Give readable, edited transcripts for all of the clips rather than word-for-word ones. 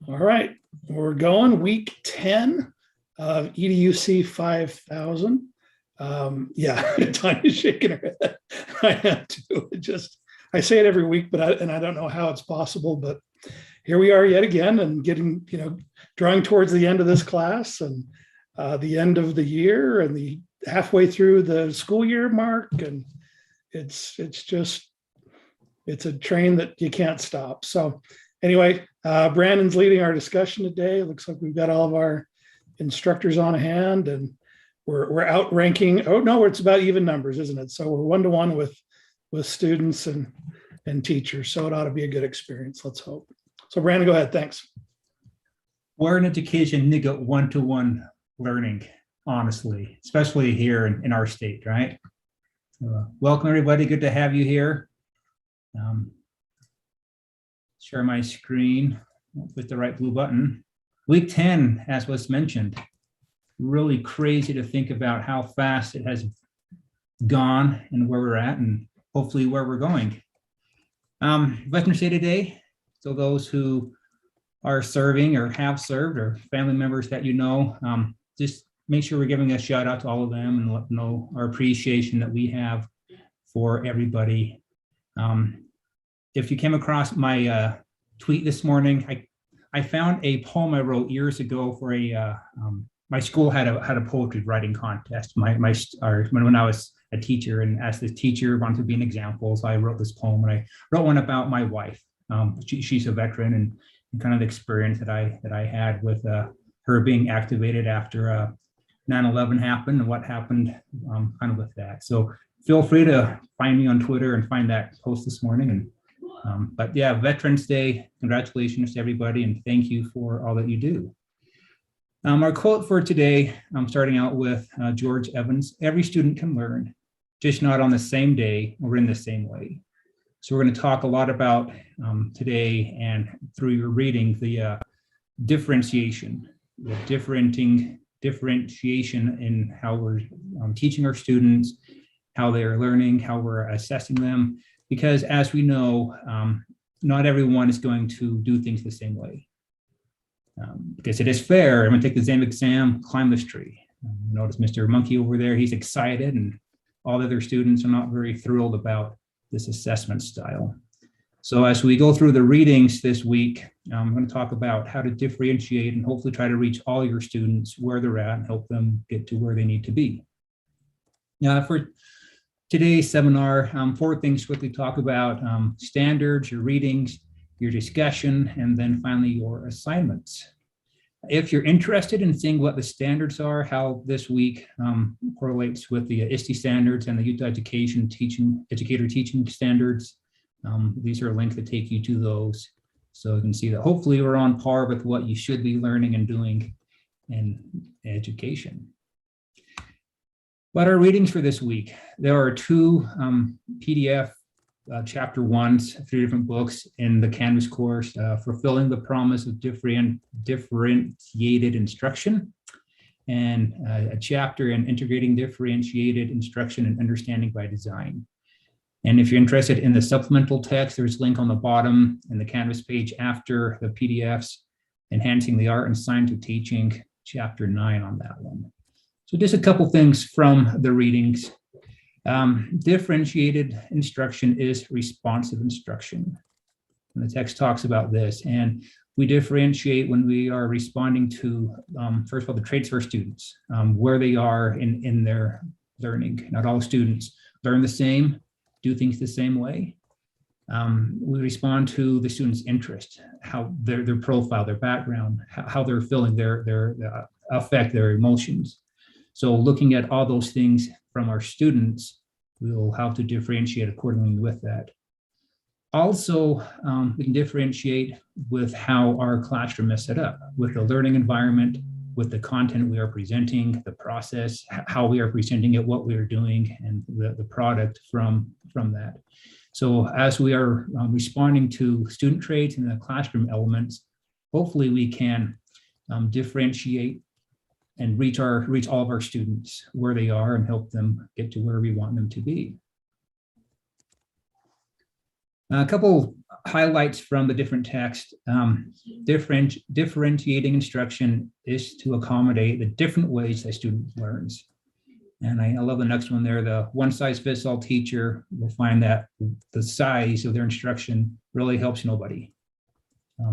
All right, we're going week 10 of EDUC 5000. Yeah, Tanya's shaking her head. I have to. I say it every week, but I don't know how it's possible. But here we are yet again, and getting drawing towards the end of this class and the end of the year and the halfway through the school year mark, and it's a train that you can't stop. So anyway, Brandon's leading our discussion today. It looks like we've got all of our instructors on hand, and we're outranking. Oh no, it's about even numbers, isn't it? So we're 1-to-1 with students and teachers. So it ought to be a good experience. Let's hope. So Brandon, go ahead. Thanks. We're in education, you got 1-to-1 learning, honestly, especially here in our state, right? Welcome everybody. Good to have you here. Share my screen with the right blue button. Week 10, as was mentioned, really crazy to think about how fast it has gone and where we're at and hopefully where we're going. Veterans Day today, so those who are serving or have served or family members that just make sure we're giving a shout out to all of them and let them know our appreciation that we have for everybody. If you came across my tweet this morning, I found a poem I wrote years ago for my school had a poetry writing contest. When I was a teacher, and as the teacher wanted to be an example, so I wrote this poem, and I wrote one about my wife. She's a veteran, and kind of the experience that I had with her being activated after 9/11 happened and what happened kind of with that. So feel free to find me on Twitter and find that post this morning. And but yeah, Veterans Day, congratulations to everybody, and thank you for all that you do. Our quote for today, I'm starting out with George Evans: "Every student can learn, just not on the same day or in the same way." So we're going to talk a lot about today, and through your reading, the differentiation, the differentiation in how we're teaching our students, how they're learning, how we're assessing them. Because as we know, not everyone is going to do things the same way. Because it is fair, I'm going to take the same exam, climb this tree. Notice Mr. Monkey over there, he's excited, and all the other students are not very thrilled about this assessment style. So as we go through the readings this week, I'm going to talk about how to differentiate and hopefully try to reach all your students where they're at and help them get to where they need to be. Now, for today's seminar, 4 things quickly talk about: standards, your readings, your discussion, and then finally your assignments. If you're interested in seeing what the standards are, how this week correlates with the ISTE standards and the Utah Educator Teaching Standards, these are links that take you to those. So you can see that hopefully we're on par with what you should be learning and doing in education. But our readings for this week, there are 2 PDF chapter 1s, 3 different books in the Canvas course, Fulfilling the Promise of Differentiated Instruction, and a chapter in Integrating Differentiated Instruction and Understanding by Design. And if you're interested in the supplemental text, there's a link on the bottom in the Canvas page after the PDFs, Enhancing the Art and Science of Teaching, chapter 9 on that one. So just a couple things from the readings. Differentiated instruction is responsive instruction. And the text talks about this. And we differentiate when we are responding to, first of all, the traits of our students, where they are in their learning. Not all students learn the same, do things the same way. We respond to the student's interest, how their profile, their background, how they're feeling, their affect, their emotions. So looking at all those things from our students, we'll have to differentiate accordingly with that. Also, we can differentiate with how our classroom is set up, with the learning environment, with the content we are presenting, the process, how we are presenting it, what we are doing, and the product from that. So as we are responding to student traits and the classroom elements, hopefully we can differentiate and reach all of our students where they are and help them get to where we want them to be. A couple highlights from the different text. Differentiating instruction is to accommodate the different ways a student learns. And I love the next one there, the one size fits all teacher will find that the size of their instruction really helps nobody.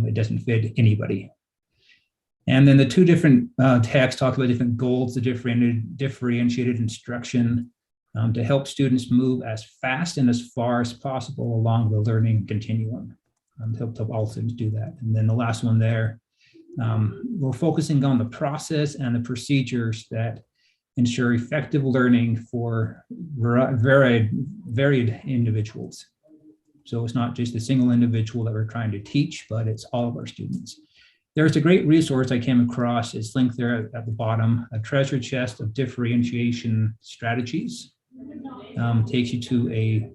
It doesn't fit anybody. And then the two different texts talk about different goals, the differentiated instruction to help students move as fast and as far as possible along the learning continuum. To help all students do that. And then the last one there, we're focusing on the process and the procedures that ensure effective learning for varied individuals. So it's not just a single individual that we're trying to teach, but it's all of our students. There's a great resource I came across. It's linked there at the bottom, a treasure chest of differentiation strategies. Takes you to a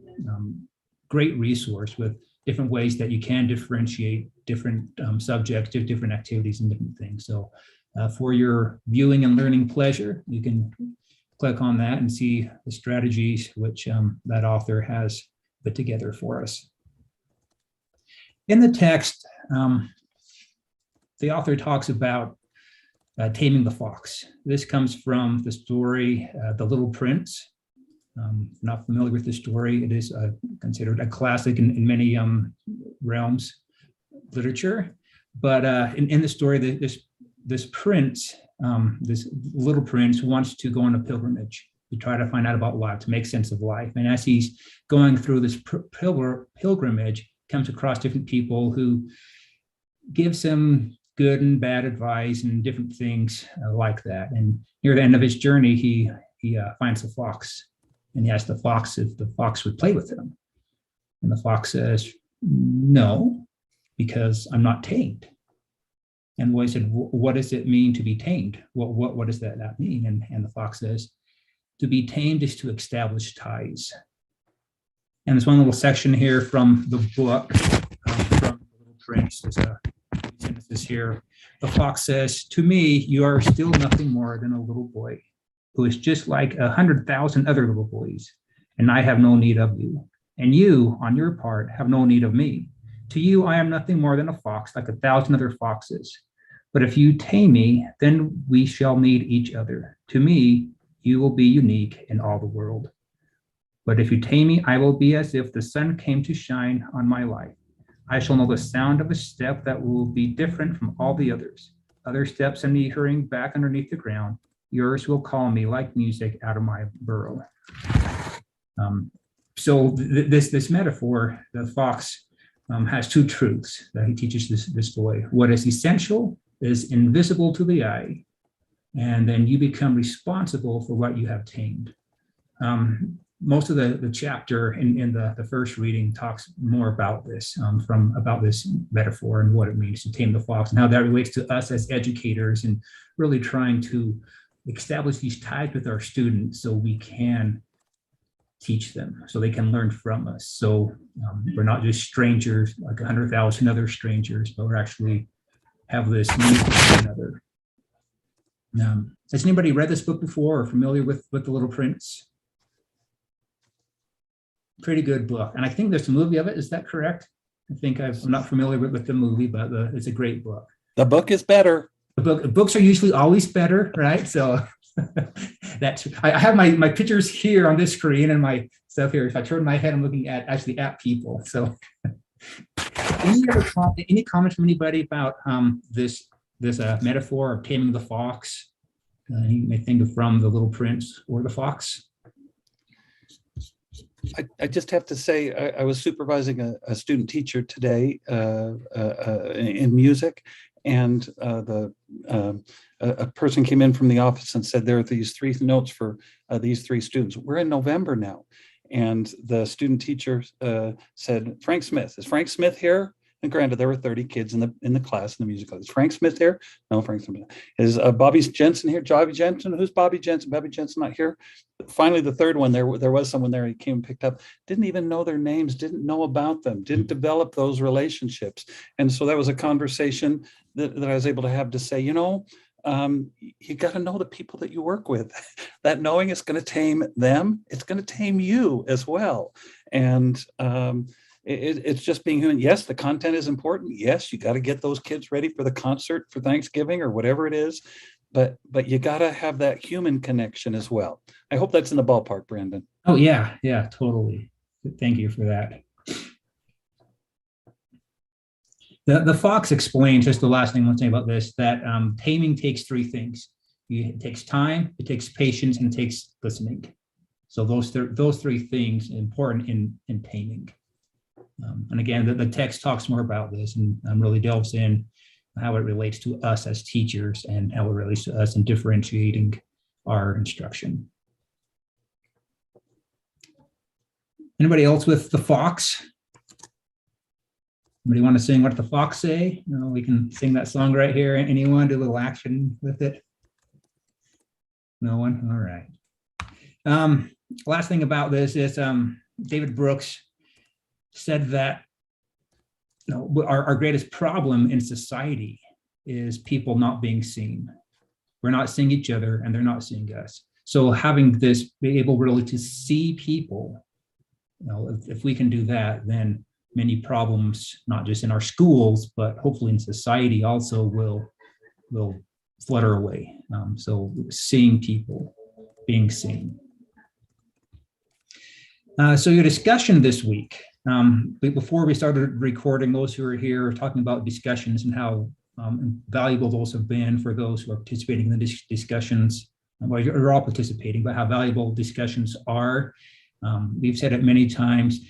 great resource with different ways that you can differentiate different subjects, different activities and different things. So for your viewing and learning pleasure, you can click on that and see the strategies which that author has put together for us. In the text, the author talks about Taming the Fox. This comes from the story, The Little Prince. Not familiar with the story. It is considered a classic in many realms, literature. But in the story, this prince, this little prince, wants to go on a pilgrimage to try to find out about life, to make sense of life. And as he's going through this pilgrimage, comes across different people who gives him good and bad advice and different things like that. And near the end of his journey, he finds a fox. And he asks the fox if the fox would play with him. And the fox says, no, because I'm not tamed. And the boy said, what does it mean to be tamed? What does that mean? And the fox says, to be tamed is to establish ties. And there's one little section here from the book, from The Little Prince. There's a sentence here. The fox says, to me, you are still nothing more than a little boy who is just like 100,000 other little boys, and I have no need of you. And you, on your part, have no need of me. To you, I am nothing more than a fox, like 1,000 other foxes. But if you tame me, then we shall need each other. To me, you will be unique in all the world. But if you tame me, I will be as if the sun came to shine on my life. I shall know the sound of a step that will be different from all the others. Other steps and me hurrying back underneath the ground. Yours will call me like music out of my burrow. So this metaphor, the fox has two truths that he teaches this boy. What is essential is invisible to the eye, and then you become responsible for what you have tamed. Most of the chapter in the first reading talks more about this, about this metaphor and what it means to tame the fox and how that relates to us as educators and really trying to establish these ties with our students so we can teach them, so they can learn from us. So we're not just strangers, like 100,000 other strangers, but we're actually have this need for one another. Has anybody read this book before or familiar with The Little Prince? Pretty good book. And I think there's a movie of it. Is that correct? I'm not familiar with the movie, but it's a great book. The book is better. Books are usually always better, right? So I have my pictures here on this screen and my stuff here. If I turn my head, I'm looking at people. So any comments from anybody about this metaphor of taming the fox? You may think of from The Little Prince or the Fox. I just have to say, I was supervising a student teacher today in music, and a person came in from the office and said, there are these 3 notes for these 3 students. We're in November now. And the student teacher said, Frank Smith, is Frank Smith here? And granted, there were 30 kids in the class in the music class. Is Frank Smith here? No, Frank Smith. Is Bobby Jensen here? Bobby Jensen? Who's Bobby Jensen? Bobby Jensen not here? Finally, the third one, there was someone there. He came and picked up, didn't even know their names, didn't know about them, didn't develop those relationships. And so that was a conversation that I was able to have to say, you got to know the people that you work with. That knowing is going to tame them. It's going to tame you as well. And it's just being human. Yes, the content is important. Yes, you got to get those kids ready for the concert for Thanksgiving or whatever it is, but you got to have that human connection as well. I hope that's in the ballpark, Brandon. Oh yeah, totally. Thank you for that. The Fox explains, just the last thing I want to say about this, that taming takes three things. It takes time, it takes patience, and it takes listening. So those three things are important in taming. And again, the text talks more about this and really delves in how it relates to us as teachers and how it relates to us in differentiating our instruction. Anybody else with the Fox? Anybody want to sing What the Fox Say? No, we can sing that song right here. Anyone do a little action with it? No one? All right. Last thing about this is David Brooks said that our greatest problem in society is people not being seen. We're not seeing each other and they're not seeing us. So having this, be able really to see people, if we can do that, then many problems, not just in our schools, but hopefully in society also will flutter away. So seeing people, being seen. So your discussion this week, before we started recording, those who are here talking about discussions and how valuable those have been for those who are participating in the discussions. Well, you're all participating, but how valuable discussions are. We've said it many times,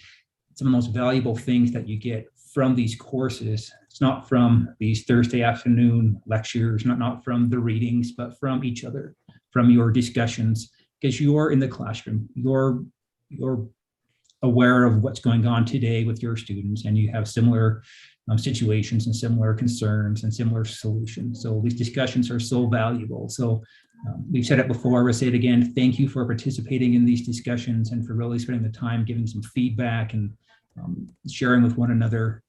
some of the most valuable things that you get from these courses, it's not from these Thursday afternoon lectures, not from the readings, but from each other, from your discussions, because you're in the classroom, you're aware of what's going on today with your students, and you have similar situations and similar concerns and similar solutions. So these discussions are so valuable. So we've said it before, we'll say it again, thank you for participating in these discussions and for really spending the time giving some feedback and sharing with one another,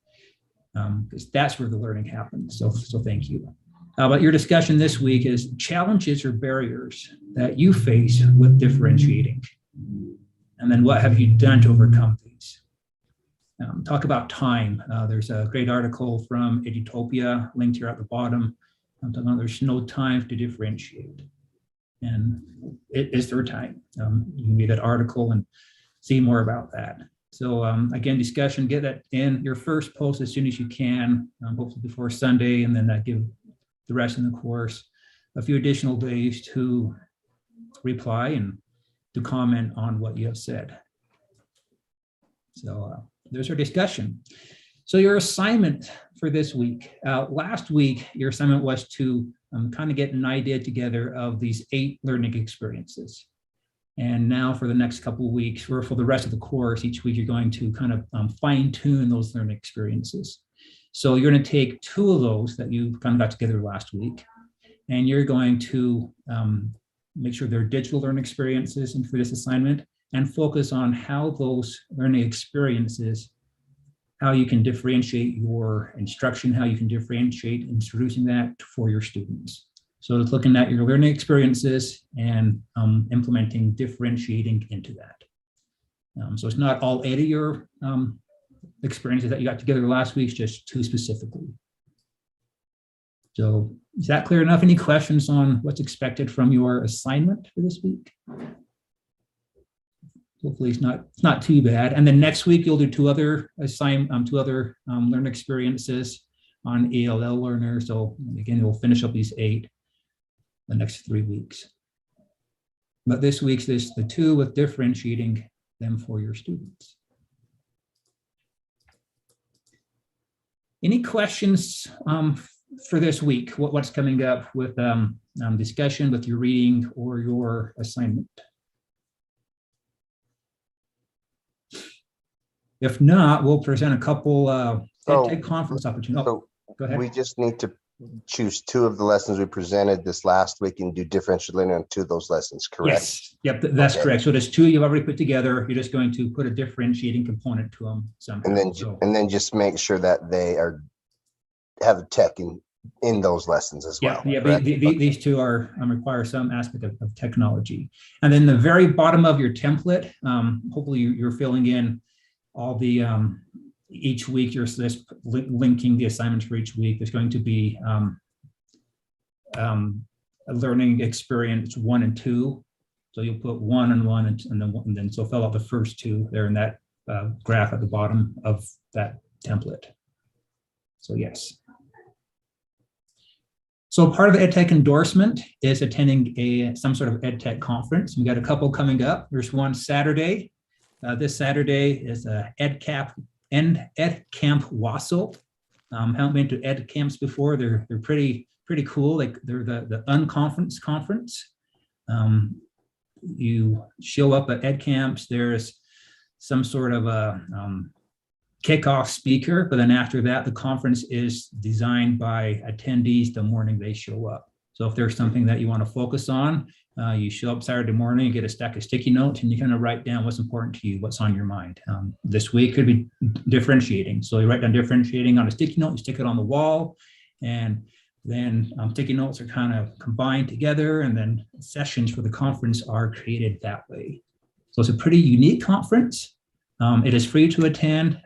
because that's where the learning happens. So thank you. But your discussion this week is challenges or barriers that you face with differentiating. And then what have you done to overcome these? Talk about time. There's a great article from Edutopia linked here at the bottom. There's no time to differentiate. And it is their time. You can read that article and see more about that. So again, discussion, get that in your first post as soon as you can, hopefully before Sunday, and then give the rest of the course a few additional days to reply and to comment on what you have said. So there's our discussion. So your assignment for this week, last week, your assignment was to kind of get an idea together of these 8 learning experiences. And now for the next couple of weeks, or for the rest of the course, each week you're going to kind of fine tune those learning experiences. So you're going to take 2 of those that you kind of got together last week, and you're going to make sure they're digital learning experiences and for this assignment, and focus on how those learning experiences, how you can differentiate your instruction, how you can differentiate introducing that for your students. So it's looking at your learning experiences and implementing differentiating into that. So it's not all 8 of your experiences that you got together last week, just 2 specifically. So is that clear enough? Any questions on what's expected from your assignment for this week? Hopefully it's not too bad. And then next week you'll do 2 other learning experiences on ALL learners. So again, we'll finish up these 8 the next 3 weeks. But this week's is the 2 with differentiating them for your students. Any questions for this week? What's coming up with discussion, with your reading or your assignment? If not, we'll present a couple EdTech conference opportunities. So go ahead. we just need to choose 2 of the lessons we presented this last week and do differential learning on 2 of those lessons, correct? Yes, yep, that's Okay. correct. So there's 2 you've already put together. You're just going to put a differentiating component to them somehow. And then just make sure that they have a tech in those lessons as well. Yeah, correct? these 2 are require some aspect of technology. And then the very bottom of your template, hopefully you're filling in all the each week, you're just linking the assignments for each week. There's going to be a learning experience 1 and 2. So you'll put 1 and 1, and then so fill out the first 2 there in that graph at the bottom of that template. So yes. So part of the EdTech endorsement is attending some sort of EdTech conference. We got a couple coming up. There's one Saturday. This Saturday is EdCamp Wassel. Haven't been to Ed camps before. They're pretty cool. Like they're the unconference conference. You show up at Ed camps. There's some sort of a kickoff speaker, but then after that, the conference is designed by attendees the morning they show up. So if there's something that you want to focus on, you show up Saturday morning, you get a stack of sticky notes, and you kind of write down what's important to you, what's on your mind. This week could be differentiating. So you write down differentiating on a sticky note, you stick it on the wall, and then sticky notes are kind of combined together, and then sessions for the conference are created that way. So it's a pretty unique conference. It is free to attend.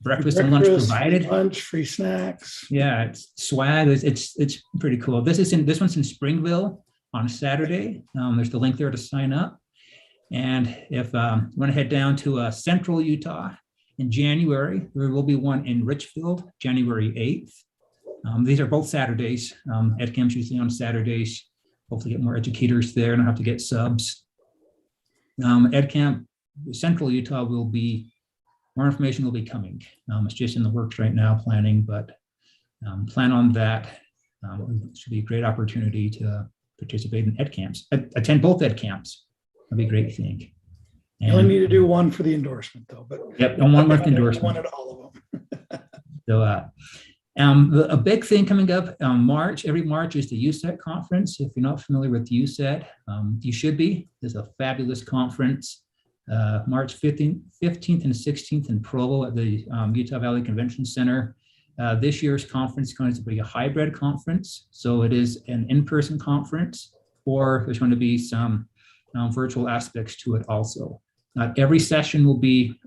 Breakfast and lunch provided. Lunch, free snacks. Yeah, it's swag. It's pretty cool. This one's in Springville on Saturday. There's the link there to sign up. And if you want to head down to Central Utah in January, there will be one in Richfield, January 8th. These are both Saturdays. EdCamp's usually on Saturdays. Hopefully get more educators there and I'll have to get subs. EdCamp Central Utah will be, more information will be coming. It's just in the works right now, planning, but plan on that. It should be a great opportunity to participate in EdCamps. Attend both EdCamps. That'd be a great thing. You only need to do one for the endorsement though, but yep, and one month endorsement. One at all of them. So a big thing coming up March, every March is the USET conference. If you're not familiar with USET, you should be. It's a fabulous conference. March 15th and 16th in Provo at the Utah Valley Convention Center. This year's conference is going to be a hybrid conference. So it is an in-person conference, or there's going to be some virtual aspects to it also. Not every session will be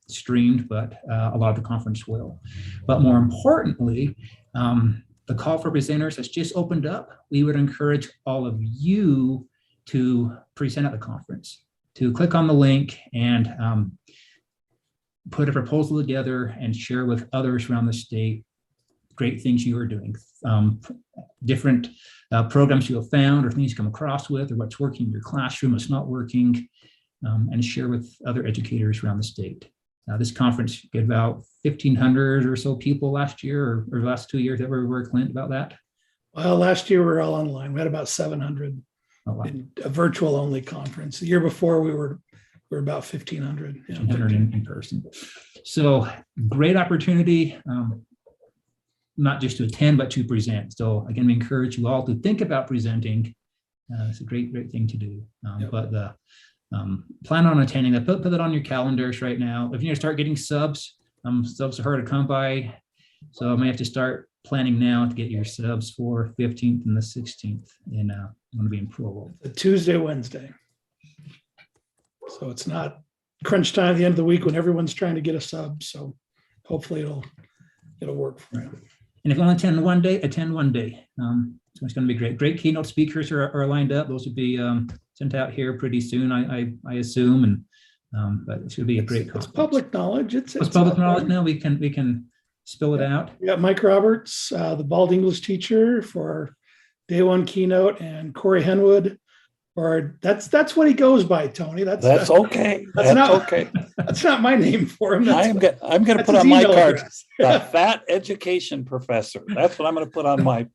streamed, but a lot of the conference will. But more importantly, the call for presenters has just opened up. We would encourage all of you to present at the conference, to click on the link and put a proposal together and share with others around the state great things you are doing, different programs you have found or things you come across with, or what's working in your classroom, what's not working, and share with other educators around the state. This conference get about 1,500 or so people last year, or last 2 years that we were, Clint, about that? Well, last year we were all online. We had about 700 wow. in a virtual only conference. The year before we were about 1,500. 1,500 in person. So great opportunity, not just to attend, but to present. So again, we encourage you all to think about presenting. It's a great thing to do. But the plan on attending that, put that on your calendars right now. If you need to start getting subs, subs are hard to come by. So I may have to start planning now to get your subs for 15th and the 16th in going to be in Provo. A Tuesday, Wednesday. So it's not crunch time at the end of the week when everyone's trying to get a sub. So hopefully it'll work for you. And if you want to attend one day, attend one day. So it's going to be great. Great keynote speakers are lined up. Those will be sent out here pretty soon, I assume. And but it should be a great conference. It's public knowledge. It's public knowledge now. We can spill it out. We got Mike Roberts, the bald English teacher, for day one keynote, and Corey Henwood. Or that's what he goes by, Tony. That's okay. That's not okay. That's not my name for him. I'm going to put on my card, the fat education professor. That's what I'm going to put on my.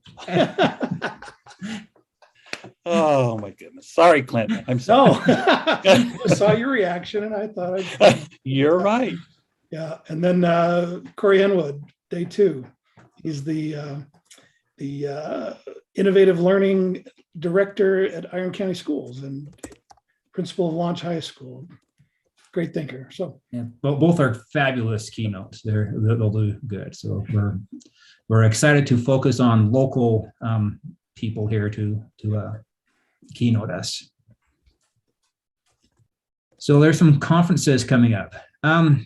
Oh my goodness! Sorry, Clint. I'm sorry. No, I saw your reaction, and I thought you're right. Yeah, and then Corey Henwood, day two. He's the innovative learning director at Iron County Schools and principal of Launch High School. Great thinker. So yeah, both are fabulous keynotes. They'll do good. So we're excited to focus on local people here to keynote us. So there's some conferences coming up.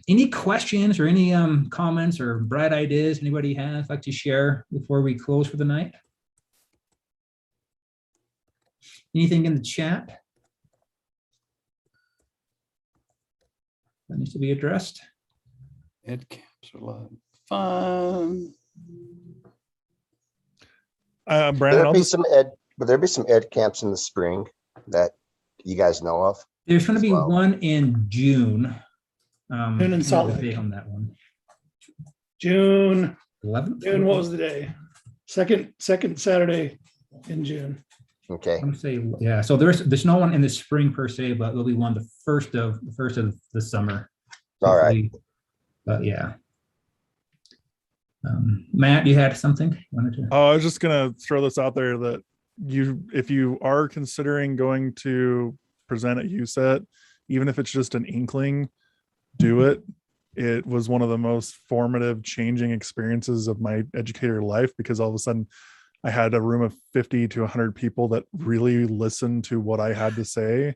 Any questions or any comments or bright ideas anybody has like to share before we close for the night? Anything in the chat that needs to be addressed? Ed camps are a lot of fun. Brandon, I'll just, Will there be some ed camps in the spring that you guys know of? There's going to as be well? one in June. June in Salt the Lake. date on that one. June, 11th? June, what was the day? Second Saturday in June. Okay, I'm gonna say, yeah, so there's no one in the spring per se, but there'll be one the first of the summer. all right. Hopefully. But yeah. Matt, you had something you wanted to? I was just gonna throw this out there that if you are considering going to present at USET, even if it's just an inkling, do it. It was one of the most formative, changing experiences of my educator life, because all of a sudden I had a room of 50 to 100 people that really listened to what I had to say.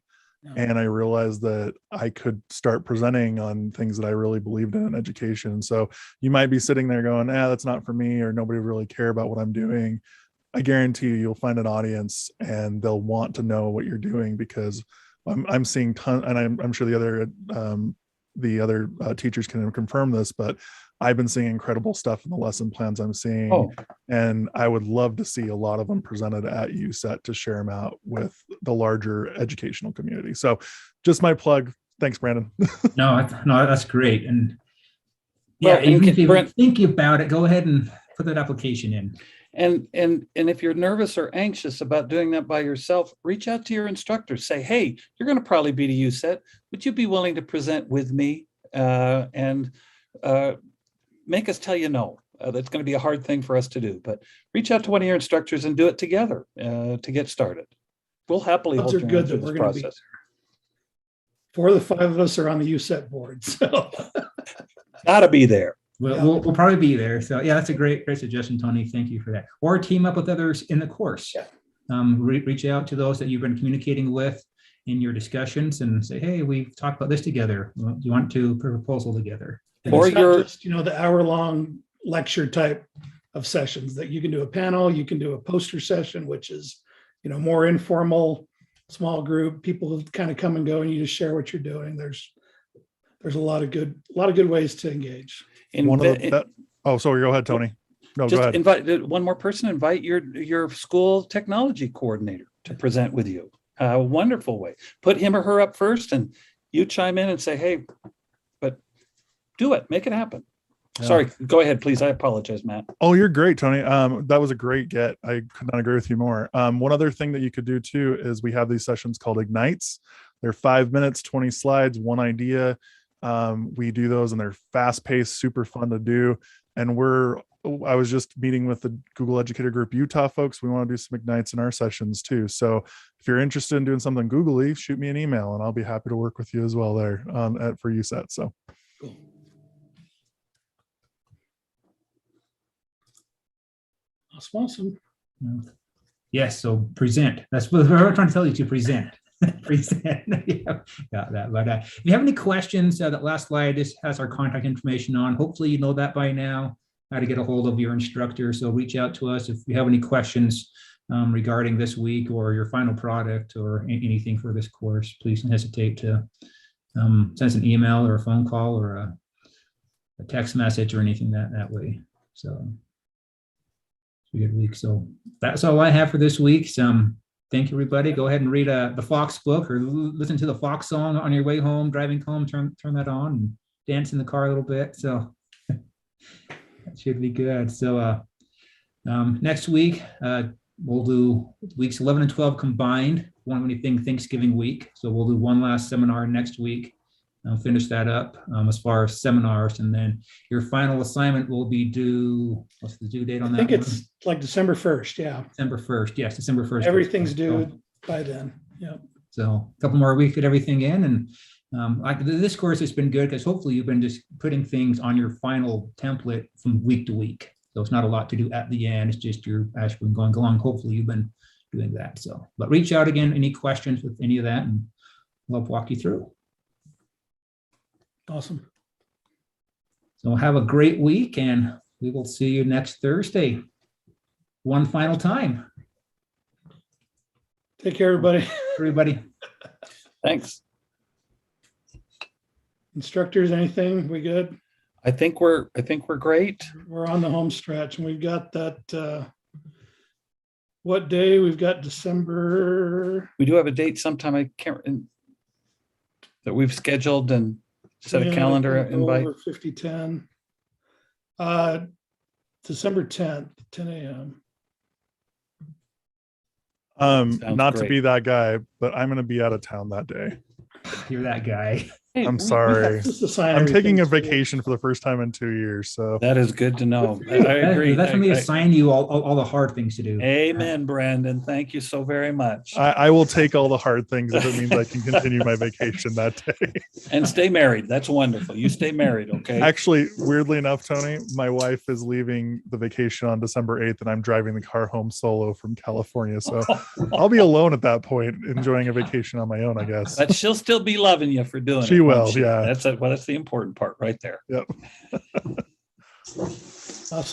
And I realized that I could start presenting on things that I really believed in education. So you might be sitting there going, that's not for me, or nobody really care about what I'm doing. I guarantee you'll find an audience and they'll want to know what you're doing, because I'm seeing and I'm sure the other teachers can confirm this, but I've been seeing incredible stuff in the lesson plans I'm seeing. And I would love to see a lot of them presented at USET to share them out with the larger educational community. So just my plug. Thanks, Brandon. No, that's great. And Well, yeah, even if you're Brent- thinking about it, go ahead and put that application in. And if you're nervous or anxious about doing that by yourself, reach out to your instructor. Say, hey, you're going to probably be to USET. Would you be willing to present with me? And make us tell you no. That's going to be a hard thing for us to do. But reach out to one of your instructors and do it together to get started. We'll happily Odds hold are your good hand that through we're this going to be process. 4 of the 5 of us are on the USET board. So Gotta be there. We'll probably be there. So yeah, that's a great suggestion, Tony. Thank you for that. Or team up with others in the course. Yeah. Reach out to those that you've been communicating with in your discussions and say, hey, we've talked about this together. Do you want to put a proposal together? and Or it's not your- just, the hour-long lecture type of sessions that you can do a panel, you can do a poster session, which is, more informal, small group, people kind of come and go and you just share what you're doing. There's a lot of good ways to engage. Sorry, go ahead, Tony. No, go Just ahead. invite one more person. Invite your school technology coordinator to present with you. A wonderful way. Put him or her up first, and you chime in and say, "Hey, but do it. Make it happen." Yeah. Sorry, go ahead, please. I apologize, Matt. Oh, you're great, Tony. That was a great get. I could not agree with you more. One other thing that you could do too is we have these sessions called Ignites. They're 5 minutes, 20 slides, one idea. We do those and they're fast paced, super fun to do. And I was just meeting with the Google Educator Group Utah folks. We want to do some Ignites in our sessions too. So if you're interested in doing something Googly, shoot me an email and I'll be happy to work with you as well there for USET. So. Cool. Awesome. Yes. So present. That's what we're trying to tell you, to present. Present. Yeah, got that. But if you have any questions, that last slide just has our contact information on. Hopefully you know that by now, how to get a hold of your instructor. So reach out to us if you have any questions regarding this week or your final product or anything for this course. Please don't hesitate to send us an email or a phone call or a text message or anything that way. So it's a good week. So that's all I have for this week. Thank you, everybody. Go ahead and read the Fox book or listen to the Fox song on your way home, driving home. Turn that on and dance in the car a little bit. So that should be good. So next week, we'll do weeks 11 and 12 combined, one thing Thanksgiving week. So we'll do one last seminar next week. Finish that up as far as seminars. And then your final assignment will be due, what's the due date on that? I think it's like December 1st. Yeah. December 1st. Yes, December 1st. Everything's due by then. Yeah. So a couple more weeks, get everything in. And this course has been good because hopefully you've been just putting things on your final template from week to week. So it's not a lot to do at the end. It's just you're actually going along. Hopefully you've been doing that. So, but reach out again, any questions with any of that, and we'll walk you through. Awesome. So have a great week, and we will see you next Thursday. One final time, Take care, everybody. everybody. Thanks. Instructors, anything? We good? I think we're great. We're on the home stretch, and we've got that, what day? We've got December. We do have a date sometime, I can't, that we've scheduled and set a Yeah, calendar we're gonna go invite. over 5010. December 10th, 10 a.m. Sounds Not to great. be that guy, but I'm going to be out of town that day. You're that guy. Hey, I'm we sorry. Just to sign I'm taking a everything. vacation for the first time in 2 years. So That is good to know. I agree. That's when they assign you all the hard things to do. Amen, Brandon. Thank you so very much. I will take all the hard things if it means I can continue my vacation that day. And stay married. That's wonderful. You stay married, okay? Actually, weirdly enough, Tony, my wife is leaving the vacation on December 8th, and I'm driving the car home solo from California. So I'll be alone at that point, enjoying a vacation on my own, I guess. But she'll still be loving you for doing it. She will, won't yeah. That's the important part right there. Yep.